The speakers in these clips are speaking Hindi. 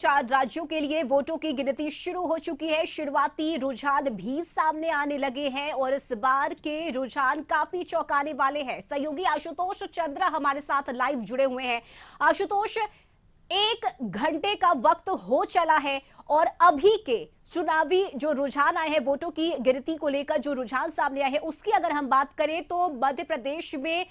4 राज्यों के लिए वोटों की गिनती शुरू हो चुकी है। शुरुआती रुझान भी सामने आने लगे हैं और इस बार के रुझान काफी चौंकाने वाले हैं। सहयोगी आशुतोष चंद्रा हमारे साथ लाइव जुड़े हुए हैं। आशुतोष, 1 घंटे का वक्त हो चला है और अभी के चुनावी जो रुझान आए हैं, वोटों की गिनती को लेकर जो रुझान सामने आए हैं, उसकी अगर हम बात करें तो मध्य प्रदेश में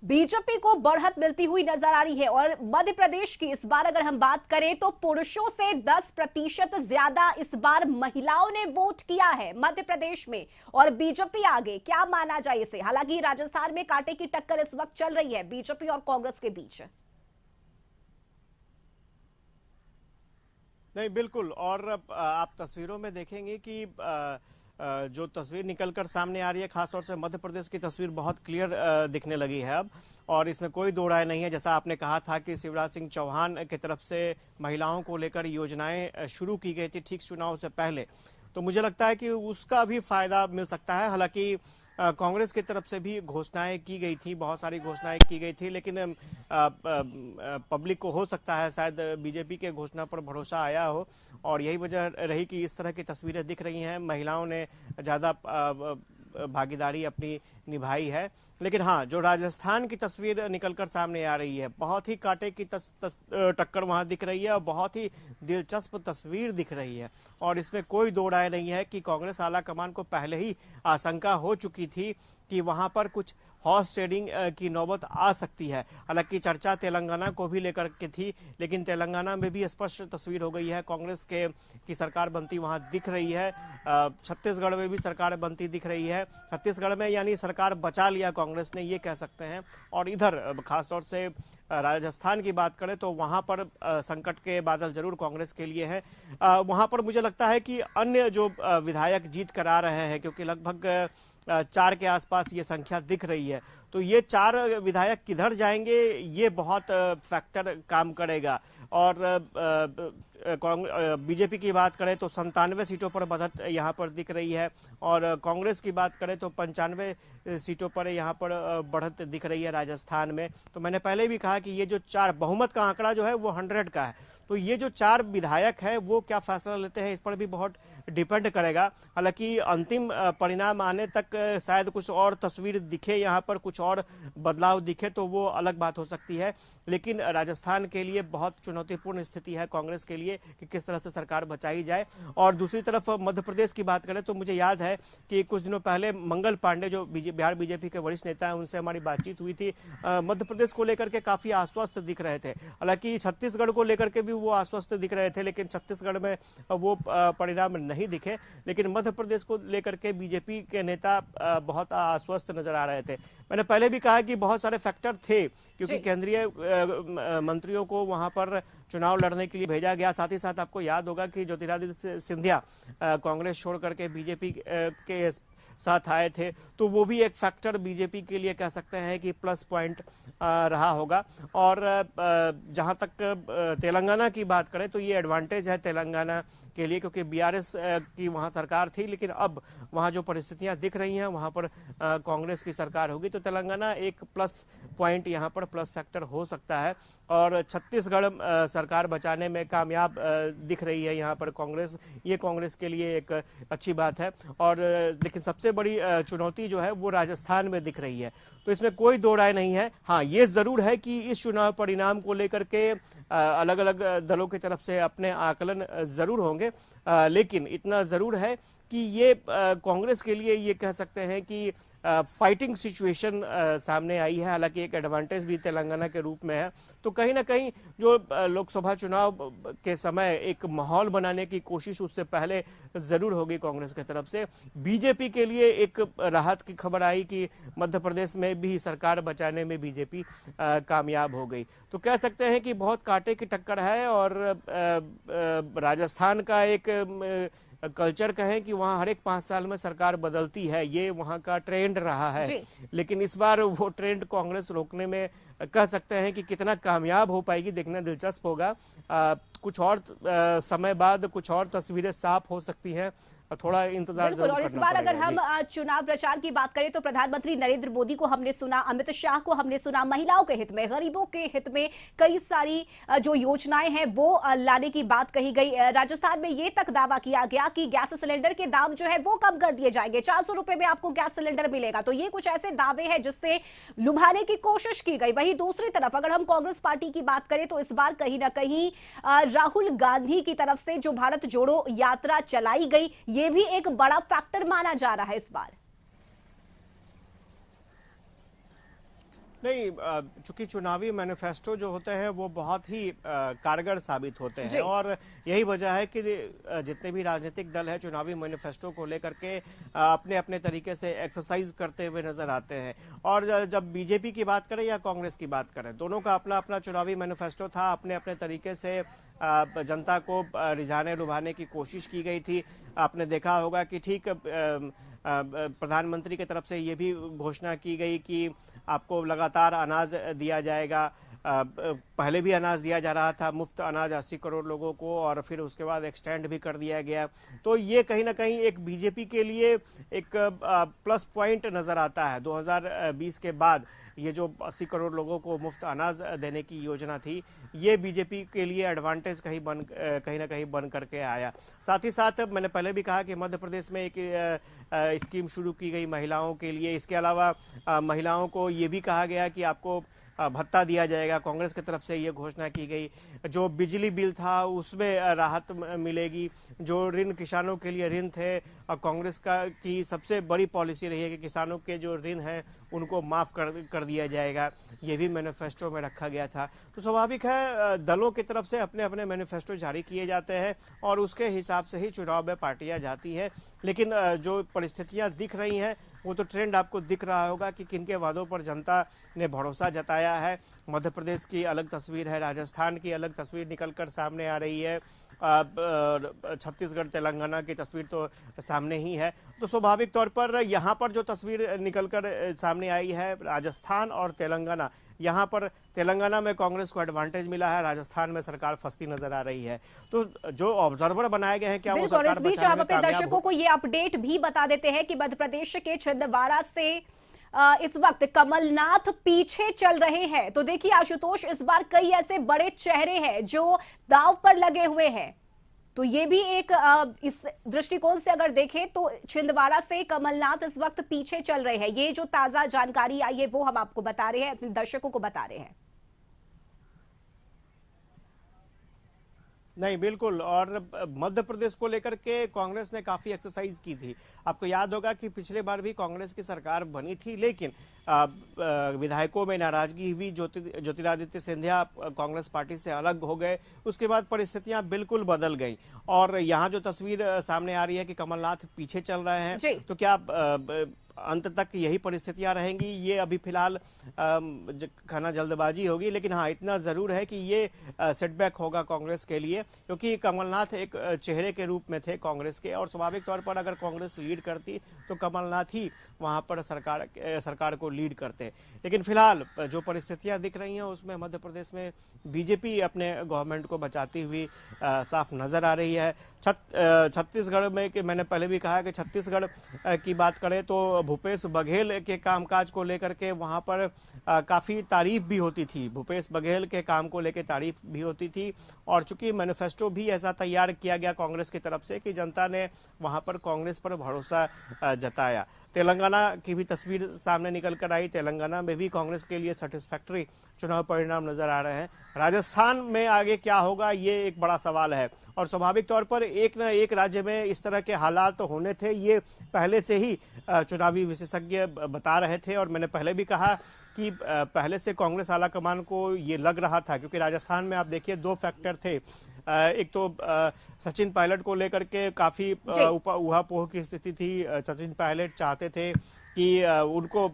बीजेपी को बढ़त मिलती हुई नजर आ रही है। और मध्य प्रदेश की इस बार अगर हम बात करें तो पुरुषों से 10% ज्यादा इस बार महिलाओं ने वोट किया है मध्य प्रदेश में और बीजेपी आगे। क्या माना जाए इसे? हालांकि राजस्थान में कांटे की टक्कर इस वक्त चल रही है बीजेपी और कांग्रेस के बीच। नहीं, बिल्कुल। और आप तस्वीरों में देखेंगे कि जो तस्वीर निकलकर सामने आ रही है, खासतौर से मध्य प्रदेश की तस्वीर बहुत क्लियर दिखने लगी है अब, और इसमें कोई दो राय नहीं है। जैसा आपने कहा था कि शिवराज सिंह चौहान की तरफ से महिलाओं को लेकर योजनाएं शुरू की गई थी ठीक चुनाव से पहले, तो मुझे लगता है कि उसका भी फायदा मिल सकता है। हालांकि कांग्रेस की तरफ से भी घोषणाएं की गई थी, बहुत सारी घोषणाएं की गई थी, लेकिन पब्लिक को हो सकता है शायद बीजेपी के घोषणा पर भरोसा आया हो और यही वजह रही कि इस तरह की तस्वीरें दिख रही हैं। महिलाओं ने ज़्यादा भागीदारी अपनी निभाई है। लेकिन हाँ, जो राजस्थान की तस्वीर निकलकर सामने आ रही है, बहुत ही कांटे की टक्कर वहां दिख रही है और बहुत ही दिलचस्प तस्वीर दिख रही है। और इसमें कोई दो राय नहीं है कि कांग्रेस आला कमान को पहले ही आशंका हो चुकी थी कि वहां पर कुछ हॉर्स ट्रेडिंग की नौबत आ सकती है। हालांकि चर्चा तेलंगाना को भी लेकर के थी, लेकिन तेलंगाना में भी स्पष्ट तस्वीर हो गई है कांग्रेस के की सरकार बनती वहां दिख रही है। छत्तीसगढ़ में भी सरकार बनती दिख रही है। छत्तीसगढ़ में यानी सरकार बचा लिया कांग्रेस ने, ये कह सकते हैं। और इधर खासतौर से राजस्थान की बात करें तो वहां पर संकट के बादल जरूर कांग्रेस के लिए हैं। वहां पर मुझे लगता है कि अन्य जो विधायक जीत कर आ रहे हैं, क्योंकि लगभग 4 के आसपास ये संख्या दिख रही है, तो ये 4 विधायक किधर जाएंगे ये बहुत फैक्टर काम करेगा। और बीजेपी की बात करें तो 97 सीटों पर बढ़त यहाँ पर दिख रही है और कांग्रेस की बात करें तो 95 सीटों पर यहाँ पर बढ़त दिख रही है राजस्थान में। तो मैंने पहले भी कहा कि ये जो 4 बहुमत का आंकड़ा जो है वो 100 का है, तो ये जो 4 विधायक हैं वो क्या फैसला लेते हैं इस पर भी बहुत डिपेंड करेगा। हालांकि अंतिम परिणाम आने तक शायद कुछ और तस्वीर दिखे, यहाँ पर कुछ और बदलाव दिखे तो वो अलग बात हो सकती है। लेकिन राजस्थान के लिए बहुत चुनौतीपूर्ण स्थिति है कांग्रेस के लिए कि किस तरह से सरकार बचाई जाए। और दूसरी तरफ मध्य प्रदेश की बात करें तो मुझे याद है कि कुछ दिनों पहले मंगल पांडे जो बिहार बीजेपी के वरिष्ठ नेता हैं, उनसे हमारी बातचीत हुई थी। मध्य प्रदेश को लेकर के काफी आश्वस्त दिख रहे थे। हालांकि छत्तीसगढ़ को लेकर के भी वो आश्वस्त दिख रहे थे, लेकिन छत्तीसगढ़ में वो परिणाम नहीं दिखे। लेकिन मध्य प्रदेश को लेकर के बीजेपी के नेता बहुत आश्वस्त नजर आ रहे थे। मैंने पहले भी कहा कि बहुत सारे फैक्टर थे, क्योंकि केंद्रीय मंत्रियों को वहां पर चुनाव लड़ने के लिए भेजा गया। साथ ही साथ आपको याद होगा कि ज्योतिरादित्य सिंधिया कांग्रेस छोड़ करके बीजेपी के साथ आए थे, तो वो भी एक फैक्टर बीजेपी के लिए कह सकते हैं कि प्लस पॉइंट रहा होगा। और जहां तक तेलंगाना की बात करें तो ये एडवांटेज है तेलंगाना के लिए, क्योंकि बीआरएस की वहां सरकार थी, लेकिन अब वहां जो परिस्थितियां दिख रही हैं वहां पर कांग्रेस की सरकार होगी, तो तेलंगाना एक प्लस पॉइंट यहां पर प्लस फैक्टर हो सकता है। और छत्तीसगढ़ सरकार बचाने में कामयाब दिख रही है यहाँ पर कांग्रेस, ये कांग्रेस के लिए एक अच्छी बात है। और लेकिन सबसे बड़ी चुनौती जो है वो राजस्थान में दिख रही है, तो इसमें कोई दो राय नहीं है। हाँ, ये जरूर है कि इस चुनाव परिणाम को लेकर के अलग अलग दलों की तरफ से अपने आकलन जरूर होंगे, लेकिन इतना जरूर है कि ये कांग्रेस के लिए ये कह सकते हैं कि फाइटिंग सिचुएशन सामने आई है। हालांकि एक एडवांटेज भी तेलंगाना के रूप में है, तो कहीं ना कहीं जो लोकसभा चुनाव के समय एक माहौल बनाने की कोशिश उससे पहले जरूर होगी कांग्रेस की तरफ से। बीजेपी के लिए एक राहत की खबर आई कि मध्य प्रदेश में भी सरकार बचाने में बीजेपी कामयाब हो गई। तो कह सकते हैं कि बहुत कांटे की टक्कर है। और राजस्थान का एक कल्चर कहें कि वहां हर एक 5 साल में सरकार बदलती है, ये वहां का ट्रेंड रहा है। लेकिन इस बार वो ट्रेंड कांग्रेस रोकने में कह सकते हैं कि कितना कामयाब हो पाएगी, देखना दिलचस्प होगा। कुछ और समय बाद कुछ और तस्वीरें साफ हो सकती हैं थोड़ा इंतजार बिल्कुल। जरूर और इस करना बार अगर पड़ेगा। हम जी। चुनाव प्रचार की बात करें तो प्रधानमंत्री नरेंद्र मोदी को हमने सुना, अमित शाह को हमने सुना, महिलाओं के हित में, गरीबों के हित में कई सारी जो योजनाएं हैं वो लाने की बात कही गई। राजस्थान में ये तक दावा किया गया कि गैस सिलेंडर के दाम जो है वो कम कर दिए जाएंगे, 400 रुपए में आपको गैस सिलेंडर मिलेगा। तो ये कुछ ऐसे दावे हैं जिससे लुभाने की कोशिश की गई। वहीं दूसरी तरफ अगर हम कांग्रेस पार्टी की बात करें तो इस बार कहीं ना कहीं राहुल गांधी की तरफ से जो भारत जोड़ो यात्रा चलाई गई, ये भी एक बड़ा फैक्टर माना जा रहा है इस बार। नहीं, चूंकि चुनावी मैनिफेस्टो जो होते हैं वो बहुत ही कारगर साबित होते हैं, और यही वजह है कि जितने भी राजनीतिक दल हैं चुनावी मैनिफेस्टो को लेकर के अपने अपने तरीके से एक्सरसाइज करते हुए नजर आते हैं। और जब बीजेपी की बात करें या कांग्रेस की बात करें, दोनों का अपना अपना चुनावी मैनिफेस्टो था, अपने अपने तरीके से जनता को रिझाने लुभाने की कोशिश की गई थी। आपने देखा होगा कि ठीक प्रधानमंत्री की तरफ से ये भी घोषणा की गई कि आपको लगातार अनाज दिया जाएगा। पहले भी अनाज दिया जा रहा था, मुफ्त अनाज 80 करोड़ लोगों को, और फिर उसके बाद एक्सटेंड भी कर दिया गया। तो ये कहीं ना कहीं एक बीजेपी के लिए एक प्लस पॉइंट नजर आता है। 2020 के बाद ये जो 80 करोड़ लोगों को मुफ्त अनाज देने की योजना थी, ये बीजेपी के लिए एडवांटेज कहीं ना कहीं बन करके आया। साथ ही साथ मैंने पहले भी कहा कि मध्य प्रदेश में एक स्कीम शुरू की गई महिलाओं के लिए। इसके अलावा महिलाओं को ये भी कहा गया कि आपको भत्ता दिया जाएगा। कांग्रेस की तरफ से ये घोषणा की गई। जो बिजली बिल था उसमें राहत मिलेगी। जो ऋण किसानों के लिए ऋण थे, और कांग्रेस की सबसे बड़ी पॉलिसी रही है कि किसानों के जो ऋण हैं उनको माफ कर दिया जाएगा। ये भी मैनिफेस्टो में रखा गया था। तो स्वाभाविक है दलों की तरफ से अपने अपने मैनिफेस्टो जारी किए जाते हैं और उसके हिसाब से ही चुनाव में पार्टियां जाती हैं। लेकिन जो परिस्थितियां दिख रही हैं वो तो ट्रेंड आपको दिख रहा होगा कि किनके वादों पर जनता ने भरोसा जताया है। मध्य प्रदेश की अलग तस्वीर है, राजस्थान की अलग तस्वीर निकलकर सामने आ रही है, छत्तीसगढ़ तेलंगाना की तस्वीर तो सामने ही है। तो स्वाभाविक तौर पर यहाँ पर जो तस्वीर निकलकर सामने आई है, राजस्थान और तेलंगाना, यहाँ पर तेलंगाना में कांग्रेस को एडवांटेज मिला है, राजस्थान में सरकार फंसती नजर आ रही है। तो जो ऑब्जर्वर बनाए गए हैं, क्या वो सरकार इस बीच हम अपने दर्शकों को ये अपडेट भी बता देते हैं कि मध्य प्रदेश के छिंदवाड़ा से इस वक्त कमलनाथ पीछे चल रहे हैं। तो देखिए आशुतोष, इस बार कई ऐसे बड़े चेहरे हैं जो दांव पर लगे हुए हैं। तो ये भी एक इस दृष्टिकोण से अगर देखें तो छिंदवाड़ा से कमलनाथ इस वक्त पीछे चल रहे हैं। ये जो ताजा जानकारी आई है वो हम आपको बता रहे हैं, अपने दर्शकों को बता रहे हैं। नहीं, बिल्कुल। और मध्य प्रदेश को लेकर के कांग्रेस ने काफी एक्सरसाइज की थी। आपको याद होगा कि पिछले बार भी कांग्रेस की सरकार बनी थी, लेकिन विधायकों में नाराजगी हुई। ज्योतिरादित्य सिंधिया कांग्रेस पार्टी से अलग हो गए। उसके बाद परिस्थितियां बिल्कुल बदल गई और यहाँ जो तस्वीर सामने आ रही है कि कमलनाथ पीछे चल रहे हैं, तो क्या अंत तक यही परिस्थितियां रहेंगी? ये अभी फिलहाल खाना जल्दबाजी होगी, लेकिन हाँ इतना जरूर है कि ये सेटबैक होगा कांग्रेस के लिए, क्योंकि कमलनाथ एक चेहरे के रूप में थे कांग्रेस के, और स्वाभाविक तौर पर अगर कांग्रेस लीड करती तो कमलनाथ ही वहां पर सरकार को लीड करते। लेकिन फिलहाल जो परिस्थितियां दिख रही हैं उसमें मध्य प्रदेश में बीजेपी अपने गवर्नमेंट को बचाती हुई साफ नजर आ रही है। छत्तीसगढ़ में, कि मैंने पहले भी कहा कि छत्तीसगढ़ की बात करें तो भूपेश बघेल के कामकाज को लेकर के वहां पर काफी तारीफ भी होती थी। भूपेश बघेल के काम को लेकर तारीफ भी होती थी, और चूंकि मैनिफेस्टो भी ऐसा तैयार किया गया कांग्रेस की तरफ से कि जनता ने वहां पर कांग्रेस पर भरोसा जताया। तेलंगाना की भी तस्वीर सामने निकल कर आई। तेलंगाना में भी कांग्रेस के लिए सेटिस्फैक्टरी चुनाव परिणाम नजर आ रहे हैं। राजस्थान में आगे क्या होगा ये एक बड़ा सवाल है, और स्वाभाविक तौर पर एक न एक राज्य में इस तरह के हालात तो होने थे, ये पहले से ही चुनावी विशेषज्ञ बता रहे थे। और मैंने पहले भी कहा कि पहले से कांग्रेस आलाकमान को ये लग रहा था, क्योंकि राजस्थान में आप देखिए दो फैक्टर थे। एक तो सचिन पायलट को लेकर के काफी उहापोह की स्थिति थी। सचिन पायलट चाहते थे कि उनको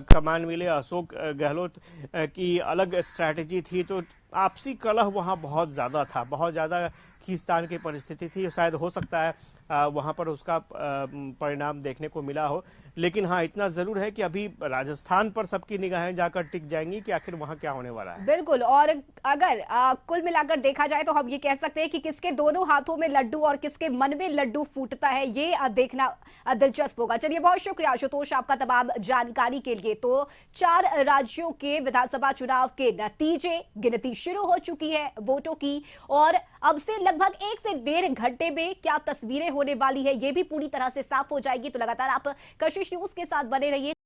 कमान मिले। अशोक गहलोत की अलग स्ट्रैटेजी थी, तो आपसी कलह वहाँ बहुत ज़्यादा था, बहुत ज़्यादा खींचतान की परिस्थिति थी। शायद हो सकता है वहाँ पर उसका परिणाम देखने को मिला हो। लेकिन हाँ, इतना ज़रूर है कि अभी राजस्थान पर सबकी निगाहें जाकर टिक जाएंगी कि आखिर वहाँ क्या होने वाला है। बिल्कुल। और अगर कुल मिलाकर देखा जाए तो हम ये कह सकते हैं कि किसके दोनों हाथों में लड्डू और किसके मन में लड्डू फूटता है, ये देखना दिलचस्प होगा। चलिए, बहुत शुक्रिया आशुतोष आपका तमाम जानकारी के लिए। तो 4 राज्यों के विधानसभा चुनाव के नतीजे, गिनती शुरू हो चुकी है वोटों की, और अब से लगभग 1 से 1.5 घंटे में क्या तस्वीरें होने वाली है ये भी पूरी तरह से साफ हो जाएगी। तो लगातार आप कशिश न्यूज के साथ बने रहिए।